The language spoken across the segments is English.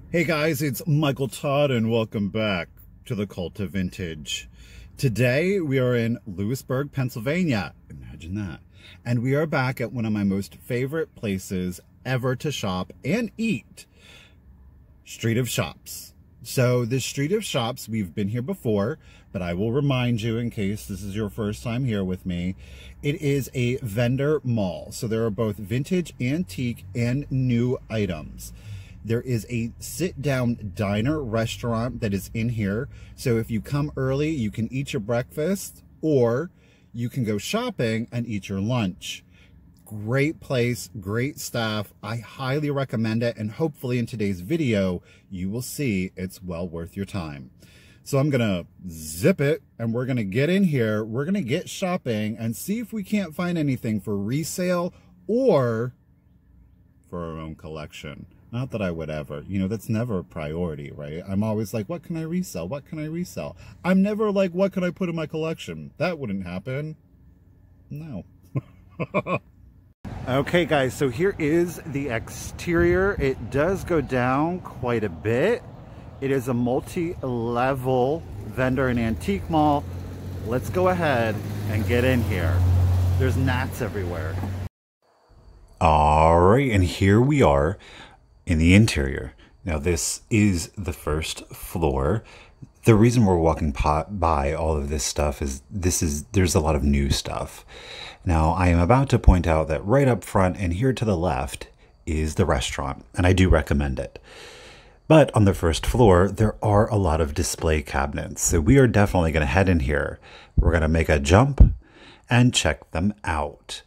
Hey guys, it's Michael Todd and welcome back to the Cult of Vintage. Today we are in Lewisburg, Pennsylvania. Imagine that. And we are back at one of my most favorite places ever to shop and eat. Street of Shops. So this Street of Shops, we've been here before, but I will remind you in case this is your first time here with me. It is a vendor mall. So there are both vintage, antique, and new items. There is a sit-down diner restaurant that is in here. So if you come early, you can eat your breakfast or you can go shopping and eat your lunch. Great place, great staff. I highly recommend it. And hopefully in today's video, you will see it's well worth your time. So I'm going to zip it and we're going to get in here. We're going to get shopping and see if we can't find anything for resale or for our own collection. Not that I would ever, that's never a priority, right? I'm always like, what can I resell? What can I resell? I'm never like, what can I put in my collection? That wouldn't happen. No. Okay, guys, so here is the exterior. It does go down quite a bit. It is a multi-level vendor and antique mall. Let's go ahead and get in here. There's gnats everywhere. All right, and here we are in the interior. Now this is the first floor. The reason we're walking by all of this stuff is there's a lot of new stuff. Now I am about to point out that right up front and here to the left is the restaurant, and I do recommend it. But on the first floor, there are a lot of display cabinets. So we are definitely going to head in here. We're going to make a jump and check them out.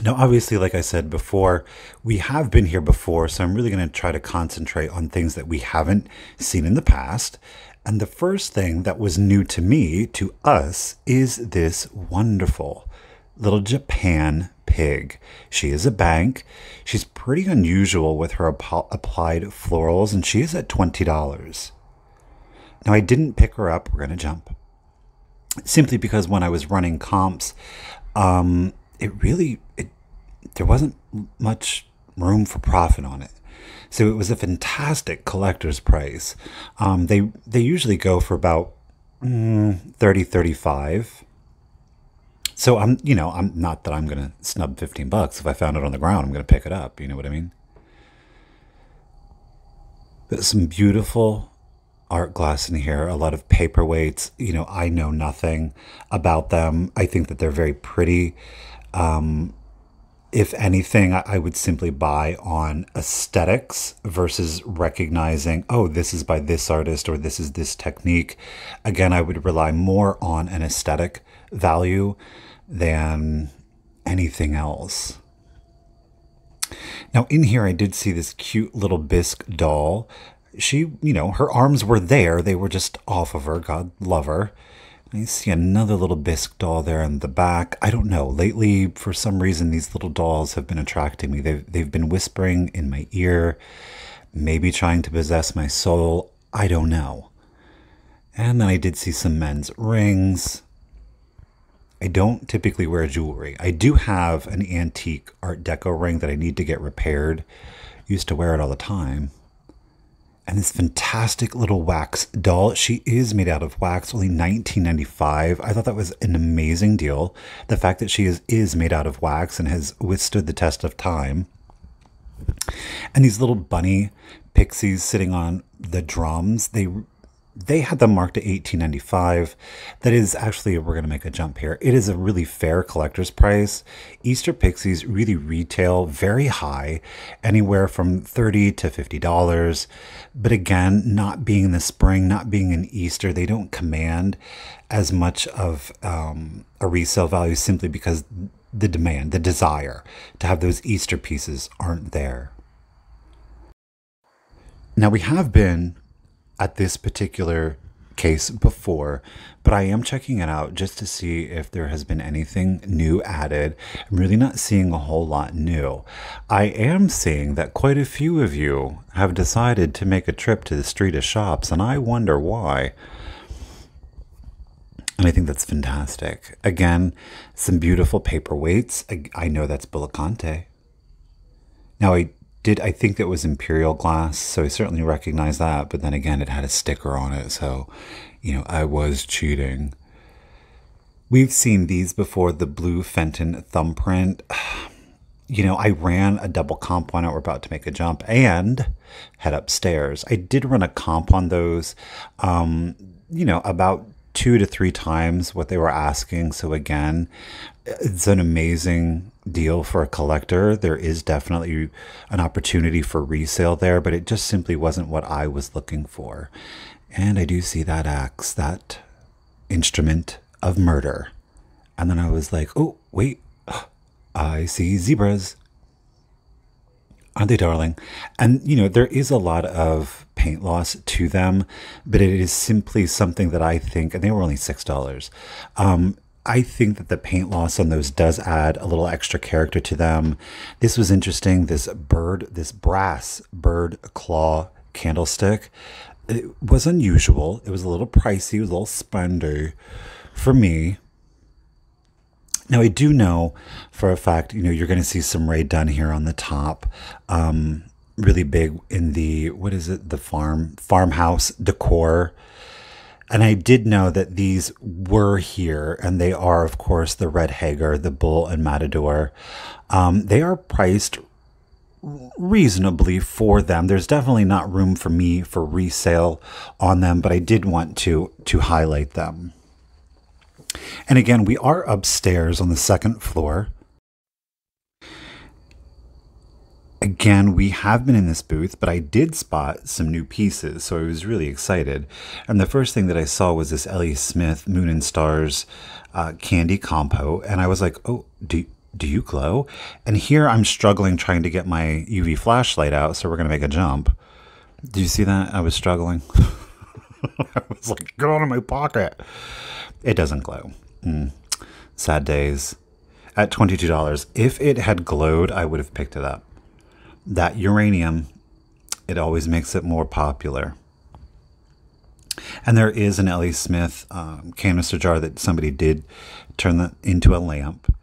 Now, obviously, like I said before, we have been here before, so I'm really going to try to concentrate on things that we haven't seen in the past. And the first thing that was new to me, to us, is this wonderful little Japan pig. She is a bank. She's pretty unusual with her applied florals, and she is at $20. Now, I didn't pick her up. We're going to jump. Simply because when I was running comps, there wasn't much room for profit on it. So it was a fantastic collector's price. They usually go for about $30, $35. So I'm not that I'm going to snub $15. If I found it on the ground, I'm going to pick it up. You know what I mean? But some beautiful art glass in here, a lot of paperweights. I know nothing about them. I think that they're very pretty. If anything, I would simply buy on aesthetics versus recognizing, oh, this is by this artist or this is this technique. Again, I would rely more on an aesthetic value than anything else. Now in here, I did see this cute little Bisque doll. She, her arms were there. They were just off of her. God love her. I see another little Bisque doll there in the back. I don't know. Lately, for some reason, these little dolls have been attracting me. They've been whispering in my ear, maybe trying to possess my soul. I don't know. And then I did see some men's rings. I don't typically wear jewelry. I do have an antique Art Deco ring that I need to get repaired. Used to wear it all the time. And this fantastic little wax doll. She is made out of wax, only $19.95. I thought that was an amazing deal. The fact that she is made out of wax and has withstood the test of time. And these little bunny pixies sitting on the drums, they had them marked at $18.95. That is actually, we're going to make a jump here. It is a really fair collector's price. Easter pixies really retail very high, anywhere from $30 to $50. But again, not being in the spring, not being in Easter, they don't command as much of a resale value simply because the demand, the desire to have those Easter pieces aren't there. Now we have been at this particular case before, but I am checking it out just to see if there has been anything new added. I'm really not seeing a whole lot new. I am seeing that quite a few of you have decided to make a trip to the Street of Shops, and I wonder why. And I think that's fantastic. Again, some beautiful paperweights. I know that's Bilicante. Now, I think it was Imperial glass, so I certainly recognize that. But then again, it had a sticker on it, so, I was cheating. We've seen these before, the blue Fenton thumbprint. I ran a double comp on it. We're about to make a jump and head upstairs. I did run a comp on those, about 2 to 3 times what they were asking. So again, it's an amazing deal for a collector. There is definitely an opportunity for resale there, but it just simply wasn't what I was looking for. And I do see that axe, that instrument of murder. And then I was like, oh, wait, I see zebras. Aren't they darling? And, there is a lot of paint loss to them, but it is simply something that I think, and they were only $6. I think that the paint loss on those does add a little extra character to them. This was interesting. This brass bird claw candlestick. It was unusual. It was a little pricey. It was a little spendy for me. Now, I do know for a fact, you're going to see some Rae Dunn here on the top. Really big in the, what is it? The farmhouse decor. And I did know that these were here, and they are, of course, the Red Hager, the Bull, and Matador. They are priced reasonably for them. There's definitely not room for me for resale on them, but I did want to highlight them. And again, we are upstairs on the 2nd floor. Again, we have been in this booth, but I did spot some new pieces, so I was really excited. And the first thing that I saw was this Ellie Smith Moon and Stars candy compo, and I was like, oh, do you glow? And here I'm struggling trying to get my UV flashlight out, so we're going to make a jump. Do you see that? I was struggling. I was like, get out of my pocket. It doesn't glow. Sad days. At $22. If it had glowed, I would have picked it up. That uranium, it always makes it more popular. And there is an Ellie Smith canister jar that somebody did turn that into a lamp.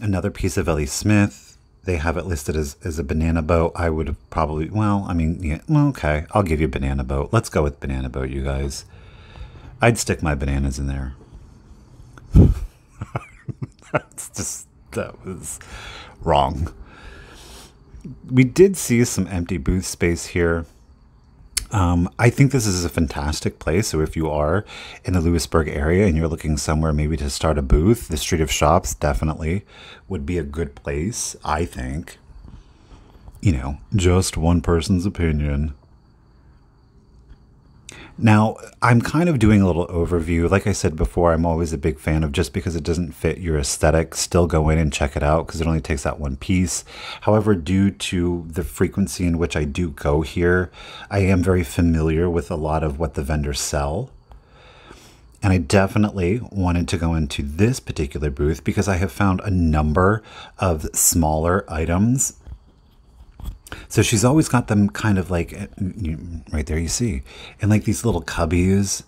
Another piece of Ellie Smith. They have it listed as a banana boat. I would have probably, okay, I'll give you a banana boat. Let's go with banana boat, you guys. I'd stick my bananas in there. That was wrong. We did see some empty booth space here. I think this is a fantastic place. So if you are in the Lewisburg area and you're looking somewhere maybe to start a booth, the Street of Shops definitely would be a good place, I think. Just one person's opinion. Now, I'm kind of doing a little overview. Like I said before, I'm always a big fan of, just because it doesn't fit your aesthetic, still go in and check it out because it only takes that one piece. However, due to the frequency in which I do go here, I am very familiar with a lot of what the vendors sell. And I definitely wanted to go into this particular booth because I have found a number of smaller items. So she's always got them kind of like, right there you see, in like these little cubbies.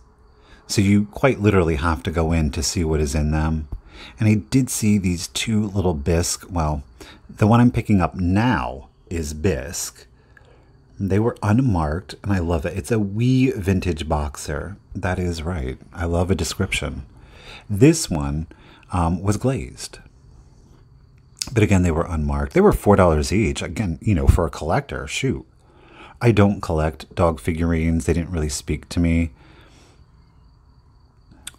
So you quite literally have to go in to see what is in them. And I did see these 2 little Bisque. Well, the one I'm picking up now is Bisque. They were unmarked, and I love it. It's a wee vintage boxer. That is right. I love a description. This one was glazed. But again, they were unmarked. They were $4 each. Again, for a collector, shoot. I don't collect dog figurines. They didn't really speak to me.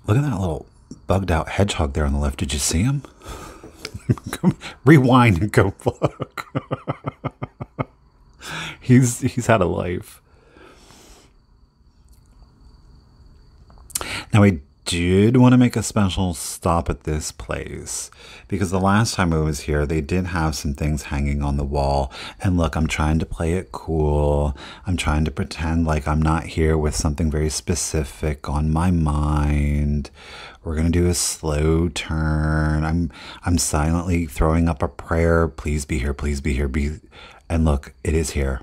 Look at that little bugged out hedgehog there on the left. Did you see him? Rewind and go look. He's had a life. Now, I did want to make a special stop at this place because the last time I was here, they did have some things hanging on the wall. And look, I'm trying to play it cool. I'm trying to pretend like I'm not here with something very specific on my mind. We're going to do a slow turn. I'm silently throwing up a prayer. Please be here. Please be here. And look, it is here.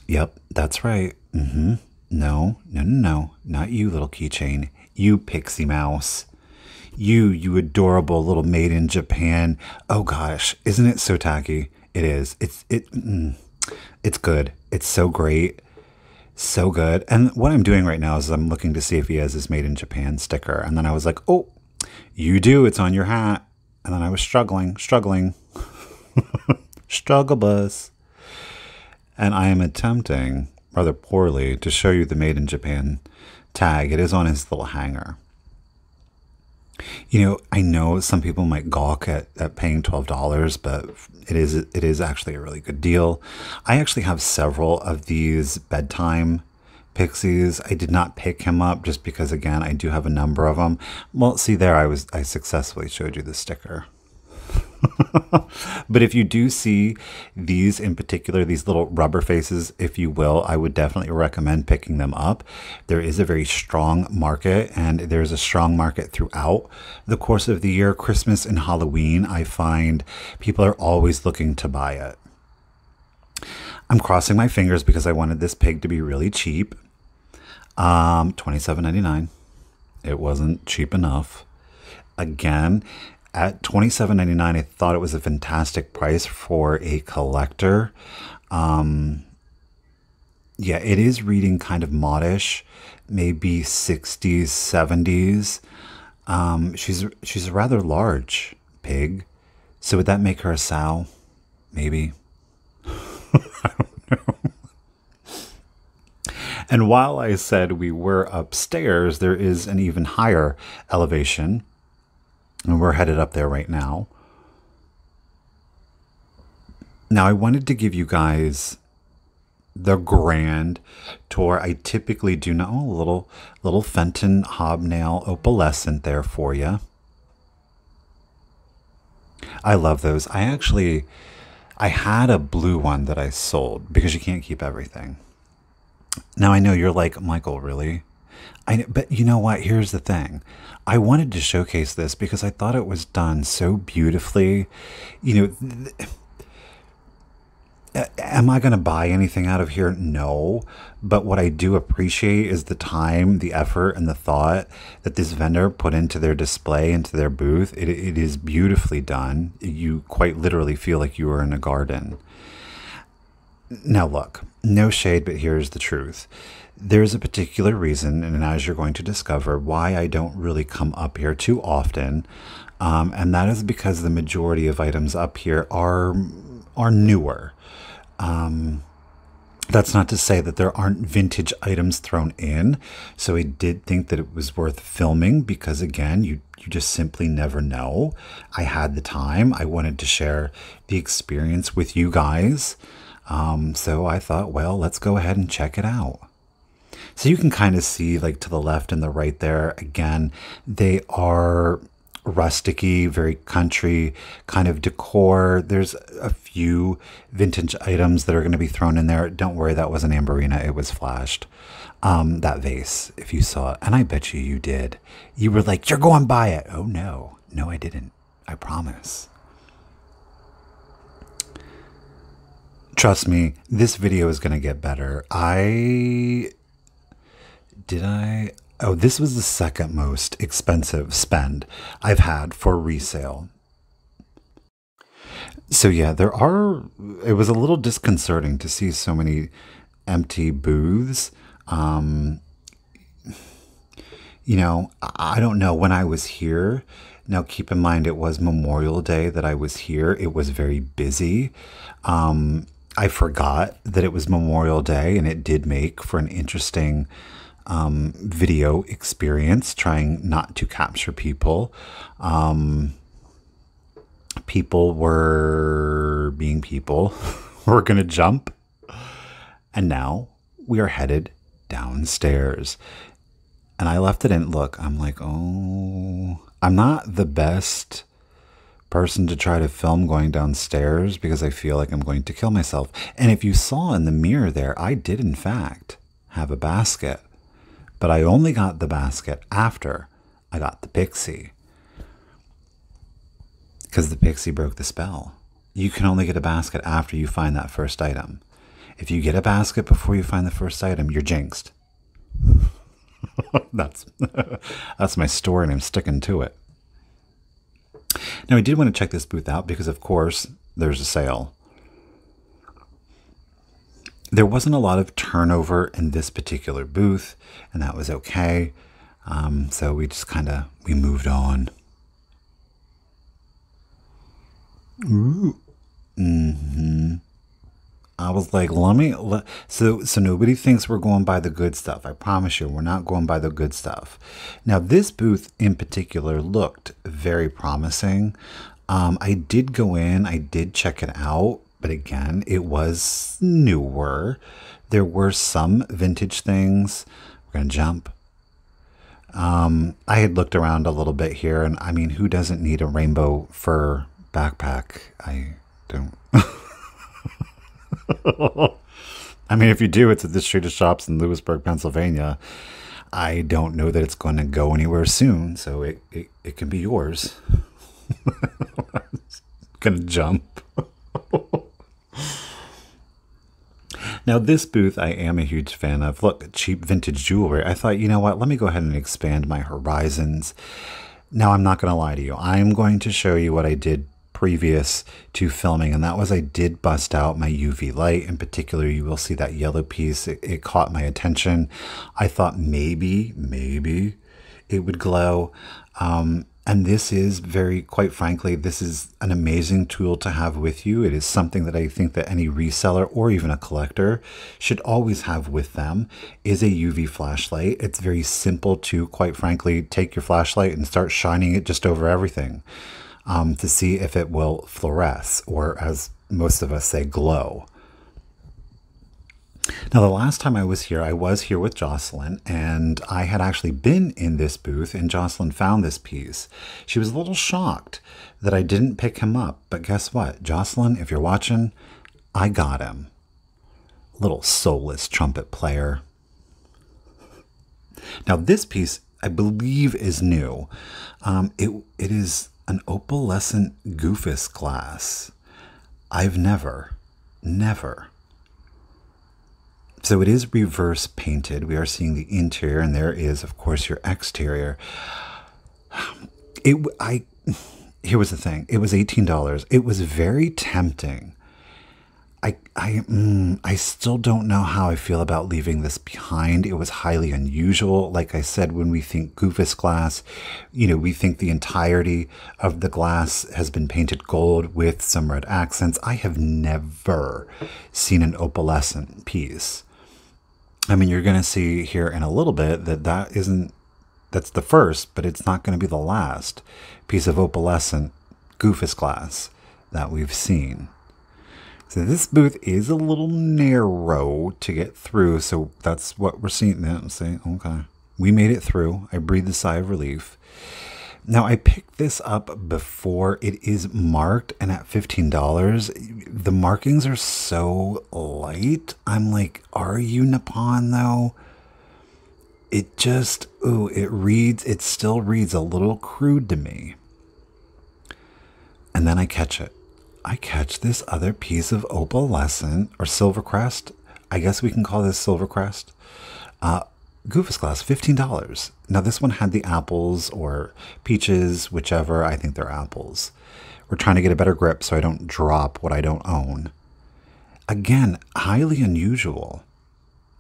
Yep, that's right. No, not you, little keychain. You, Pixie Mouse. You adorable little made in Japan. Oh gosh, isn't it so tacky? It is. It's good. It's so great. So good. And what I'm doing right now is I'm looking to see if he has his Made in Japan sticker. And then I was like, oh, you do. It's on your hat. And then I was struggling. Struggle bus. And I am attempting, rather poorly, to show you the Made in Japan tag. It is on his little hanger. You know, I know some people might gawk at paying $12, but it is actually a really good deal. I actually have several of these bedtime pixies. I did not pick him up just because, again, I do have a number of them. Well, see there, I successfully showed you the sticker. But if you do see these in particular, these little rubber faces, if you will, I would definitely recommend picking them up. There is a very strong market, and there's a strong market throughout the course of the year. Christmas and Halloween, I find people are always looking to buy it. I'm crossing my fingers because I wanted this pig to be really cheap. $27.99. It wasn't cheap enough. Again, at $27.99, I thought it was a fantastic price for a collector. Yeah, it is reading kind of modish, maybe 60s, 70s. She's a rather large pig. So would that make her a sow? Maybe. I don't know. And while I said we were upstairs, there is an even higher elevation. And we're headed up there right now. Now, I wanted to give you guys the grand tour. I typically do not. Oh, little Fenton hobnail opalescent there for you. I love those. I had a blue one that I sold because you can't keep everything. Now, I know you're like, Michael, really? But you know what? Here's the thing. I wanted to showcase this because I thought it was done so beautifully. You know, am I going to buy anything out of here? No. But what I do appreciate is the time, the effort, and the thought that this vendor put into their display, into their booth. It is beautifully done. You quite literally feel like you are in a garden. Now look, no shade, but here's the truth. There's a particular reason, and as you're going to discover, why I don't really come up here too often. And that is because the majority of items up here are newer. That's not to say that there aren't vintage items thrown in. So I did think that it was worth filming because, again, you just simply never know. I had the time. I wanted to share the experience with you guys. So I thought, well, let's go ahead and check it out. So you can kind of see, like, to the left and the right there, again, they are rusticy, very country kind of decor. There's a few vintage items that are going to be thrown in there. Don't worry, that wasn't Amberina. It was flashed. That vase, if you saw it, and I bet you did. You were like, you're going by it. Oh, no. No, I didn't. I promise. Trust me, this video is going to get better. Oh, this was the second most expensive spend I've had for resale. So yeah, it was a little disconcerting to see so many empty booths. You know, I don't know when I was here. Now, keep in mind, it was Memorial Day that I was here. It was very busy. I forgot that it was Memorial Day, and it did make for an interesting video experience, trying not to capture people. People were being people. We're going to jump. And now we are headed downstairs. And I left it in. Look, I'm like, oh, I'm not the best person to try to film going downstairs because I feel like I'm going to kill myself. And if you saw in the mirror there, I did in fact have a basket, but I only got the basket after I got the pixie because the pixie broke the spell. You can only get a basket after you find that first item. If you get a basket before you find the first item, you're jinxed. That's my story, and I'm sticking to it. Now, I did want to check this booth out because, of course, there's a sale. There wasn't a lot of turnover in this particular booth, and that was okay. So we just we moved on. Ooh. I was like, so nobody thinks we're going by the good stuff. I promise you, we're not going by the good stuff. Now, this booth in particular looked very promising. I did go in, I did check it out, but again, it was newer. There were some vintage things. We're going to jump. I had looked around a little bit here, and I mean, who doesn't need a rainbow fur backpack? I don't. I mean, if you do, it's at the street of shops in Lewisburg, Pennsylvania. I don't know that it's going to go anywhere soon, so it can be yours. Gonna jump. Now, this booth I am a huge fan of. Look, cheap vintage jewelry. I thought, you know what? Let me go ahead and expand my horizons. Now, I'm not going to lie to you. I'm going to show you what I did previous to filming, and that was I did bust out my UV light. In particular, you will see that yellow piece. It caught my attention. I thought maybe it would glow. And this is quite frankly, this is an amazing tool to have with you. It is something that I think that any reseller or even a collector should always have with them, is a UV flashlight. It's very simple to, quite frankly, take your flashlight and start shining it just over everything to see if it will fluoresce, or as most of us say, glow. Now, the last time I was here with Jocelyn, and I had actually been in this booth, and Jocelyn found this piece. She was a little shocked that I didn't pick him up, but guess what? Jocelyn, if you're watching, I got him. Little soulless trumpet player. Now, this piece, I believe, is new. It is an opalescent Goofus glass. I've never. So it is reverse painted. We are seeing the interior, and there is, of course, your exterior. Here was the thing. It was $18. It was very tempting. I still don't know how I feel about leaving this behind. It was highly unusual. Like I said, when we think Goofus glass, we think the entirety of the glass has been painted gold with some red accents. I have never seen an opalescent piece. I mean, you're going to see here in a little bit that's the first, but it's not going to be the last piece of opalescent Goofus glass that we've seen. So this booth is a little narrow to get through, so that's what we're seeing now. Say, okay, we made it through. I breathed a sigh of relief. Now, I picked this up before it is marked, and at $15, the markings are so light. I'm like, are you Nippon though? It just, it still reads a little crude to me. And then I catch it. I catch this other piece of opalescent, or Silvercrest. I guess we can call this Silvercrest. Goofus glass, $15. Now, this one had the apples or peaches, whichever. I think they're apples. We're trying to get a better grip so I don't drop what I don't own. Again, highly unusual.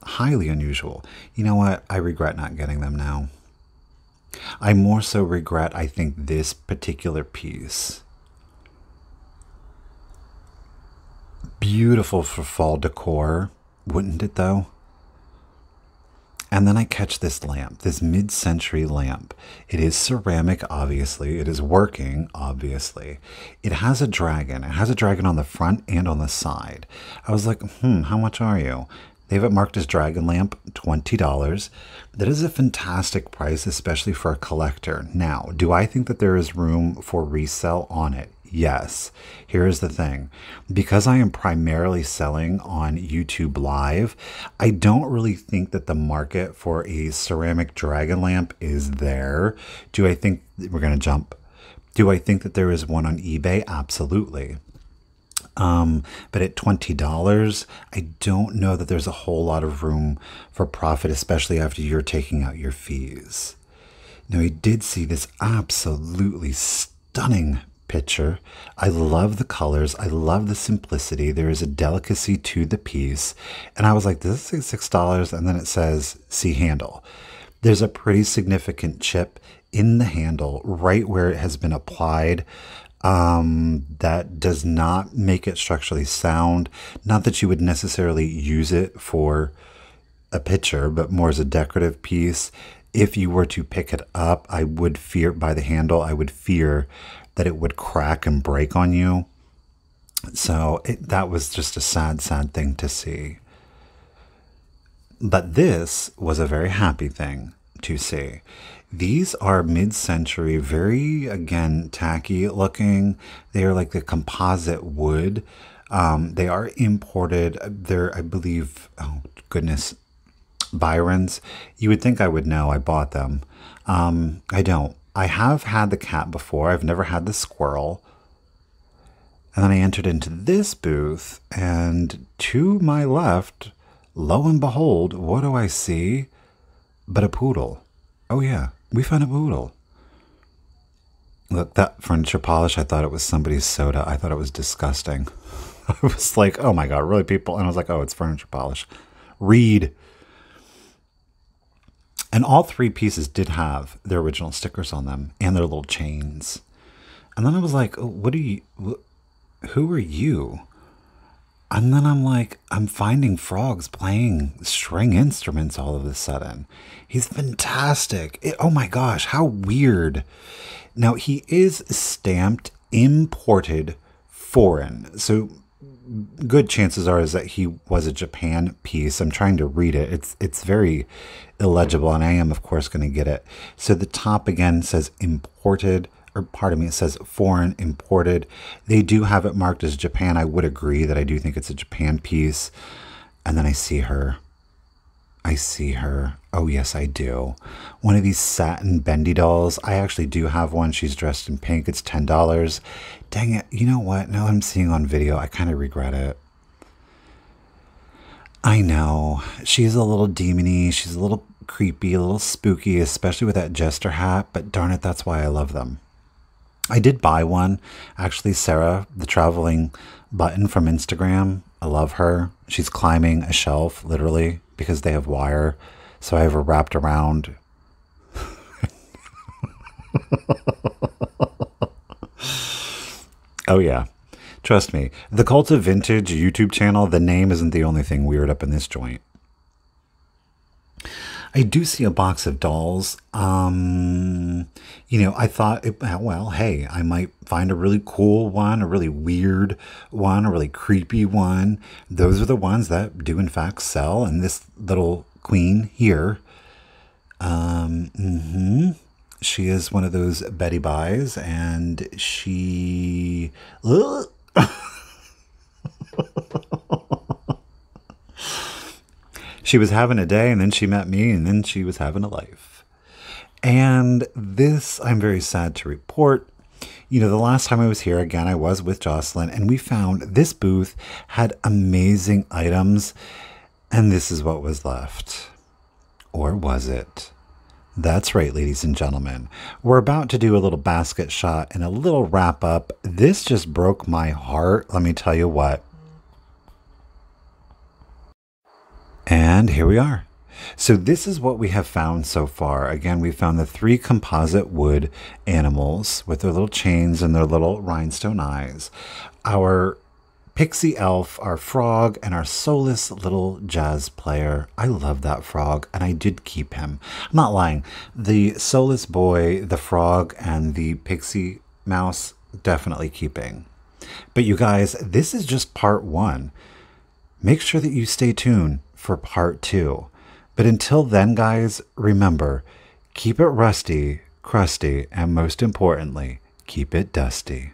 Highly unusual. You know what? I regret not getting them now. I more so regret, I think, this particular piece. Beautiful for fall decor, wouldn't it though? And then I catch this lamp, this mid-century lamp. It is ceramic, obviously. It is working, obviously. It has a dragon. It has a dragon on the front and on the side. I was like, how much are you? They have it marked as dragon lamp, $20. That is a fantastic price, especially for a collector. Now, do I think that there is room for resale on it? Yes. Here is the thing. Because I am primarily selling on YouTube Live, I don't really think that the market for a ceramic dragon lamp is there. Do I think we're going to jump? Do I think that there is one on eBay? Absolutely. But at $20, I don't know that there's a whole lot of room for profit, especially after you're taking out your fees. Now, I did see this absolutely stunning picture. I love the colors. I love the simplicity. There is a delicacy to the piece. And I was like, does this say $6? And then it says, see handle. There's a pretty significant chip in the handle right where it has been applied. That does not make it structurally sound. Not that you would necessarily use it for a picture, but more as a decorative piece. If you were to pick it up, I would fear by the handle, I would fear that it would crack and break on you. So that was just a sad, sad thing to see. But this was a very happy thing to see. These are mid-century, very, again, tacky looking. They are like the composite wood. They are imported. They're, I believe, oh goodness, Byron's. You would think I would know. I bought them. I don't. I have had the cat before. I've never had the squirrel. And then I entered into this booth, and to my left, lo and behold, what do I see but a poodle? Oh yeah, we found a poodle. Look, that furniture polish, I thought it was somebody's soda. I thought it was disgusting. I was like, oh my God, really, people? And I was like, oh, it's furniture polish. Read. And all three pieces did have their original stickers on them and their little chains. And then I was like, what are you, who are you? And then I'm like, I'm finding frogs playing string instruments all of a sudden. He's fantastic. Oh my gosh, how weird. Now, he is stamped imported foreign. So good chances are is that he was a Japan piece. I'm trying to read it. It's very illegible, and I am, of course, going to get it. So the top, again, says imported, or pardon me, it says foreign imported. They do have it marked as Japan. I would agree that I do think it's a Japan piece. And then I see her. I see her. Oh, yes, I do. One of these satin bendy dolls. I actually do have one. She's dressed in pink. It's $10. Dang it. You know what? Now that I'm seeing on video, I kind of regret it. I know. She's a little demony. She's a little creepy, a little spooky, especially with that jester hat. But darn it, that's why I love them. I did buy one. Actually, Sarah, the traveling button from Instagram, I love her. She's climbing a shelf, literally, because they have wire. So I have her wrapped around. Oh, yeah. Trust me. The Cult.Of.Vintage YouTube channel, the name isn't the only thing weird up in this joint. I do see a box of dolls. You know, I thought, well, hey, I might find a really cool one, a really weird one, a really creepy one. Those are the ones that do, in fact, sell. And this little queen here, she is one of those Betty Buys, and she... She was having a day, and then she met me, and then she was having a life. And this, I'm very sad to report. You know, the last time I was here, again, I was with Jocelyn, and we found this booth had amazing items, and this is what was left. Or was it? That's right, ladies and gentlemen. We're about to do a little basket shot and a little wrap up. This just broke my heart, let me tell you what. And here we are. So this is what we have found so far. Again, we found the 3 composite wood animals with their little chains and their little rhinestone eyes. Our pixie elf, our frog, and our soulless little jazz player. I love that frog, and I did keep him. I'm not lying. The soulless boy, the frog, and the pixie mouse, definitely keeping. But you guys, this is just part 1. Make sure that you stay tuned for part 2. But until then, guys, remember, keep it rusty, crusty, and most importantly, keep it dusty.